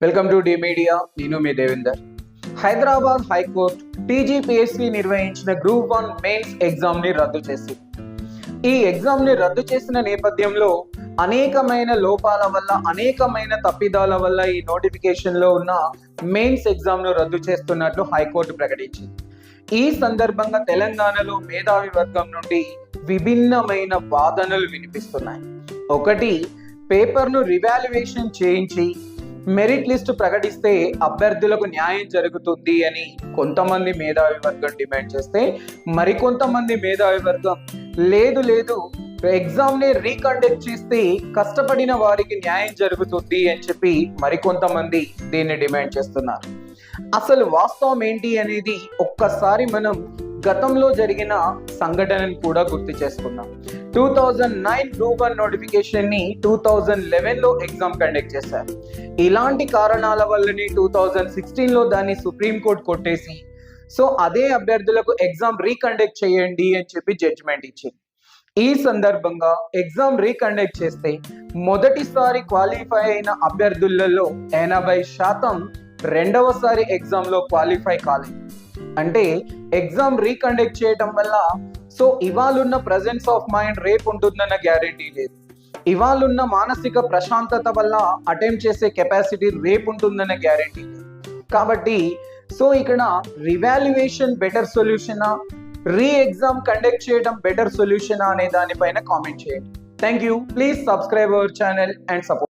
Welcome to the media. నేను మీ Devender. Hyderabad high court TGPSC నిర్వహించిన గ్రూప్ 1 మెయిన్స్ ఎగ్జామ్ ని రద్దు చేసింది. ఈ ఎగ్జామ్ ని రద్దు చేసిన నేపథ్యంలో అనేకమైన లోపాల వల్ల, అనేకమైన తప్పిదాల వల్ల ఈ నోటిఫికేషన్ లో ఉన్న మెయిన్స్ ఎగ్జామ్ ను రద్దు చేస్తున్నట్లు హైకోర్టు ప్రకటించింది. ఈ సందర్భంగా తెలంగాణలో మేధావి వర్గం నుండి విభిన్నమైన వాదనలు వినిపిస్తున్నాయి. ఒకటి, పేపర్ను రివాల్యుయేషన్ చేయించి మెరిట్ లిస్టు ప్రకటిస్తే అభ్యర్థులకు న్యాయం జరుగుతుంది అని కొంతమంది మేధావి వర్గం డిమాండ్ చేస్తే, మరికొంతమంది మేధావి వర్గం లేదు ఎగ్జామ్ ని రీకండక్ట్ చేస్తే కష్టపడిన వారికి న్యాయం జరుగుతుంది అని చెప్పి మరికొంతమంది దీన్ని డిమాండ్ చేస్తున్నారు. అసలు వాస్తవం ఏంటి అనేది ఒక్కసారి మనం గతంలో జరిగిన సంఘటనను కూడా గుర్తు చేసుకుందాం. 2009 గ్రూప్ 1 నోటిఫికేషన్ ని 2011 లో ఎగ్జామ్ కండక్ట్ చేశారు. ఇలాంటి కారణాల వల్లనే 2016 లో దాన్ని సుప్రీంకోర్టు కొట్టేసి, సో అదే అభ్యర్థులకు ఎగ్జామ్ రీకండక్ట్ చేయండి అని చెప్పి జడ్జిమెంట్ ఇచ్చింది. ఈ సందర్భంగా ఎగ్జామ్ రీకండక్ట్ చేస్తే మొదటిసారి క్వాలిఫై అయిన అభ్యర్థులలో 80% రెండవసారి ఎగ్జామ్ లో క్వాలిఫై కాలేదు. అంటే ఎగ్జామ్ రీకండక్ట్ చేయడం వల్ల సో ఇవాళున్న ప్రెజెన్స్ ఆఫ్ మైండ్ రేపు ఉంటుందన్న గ్యారెంటీ లేదు. ఇవాళున్న మానసిక ప్రశాంతత వల్ల అటెంప్ట్ చేసే కెపాసిటీ రేపు ఉంటుందన్న గ్యారెంటీ లేదు. కాబట్టి సో ఇక్కడ రివాల్యుయేషన్ బెటర్ సొల్యూషనా, రీ ఎగ్జామ్ కండక్ట్ చేయడం బెటర్ సొల్యూషనా అనే దానిపైన కామెంట్ చేయండి. Thank you. Please subscribe our channel and support.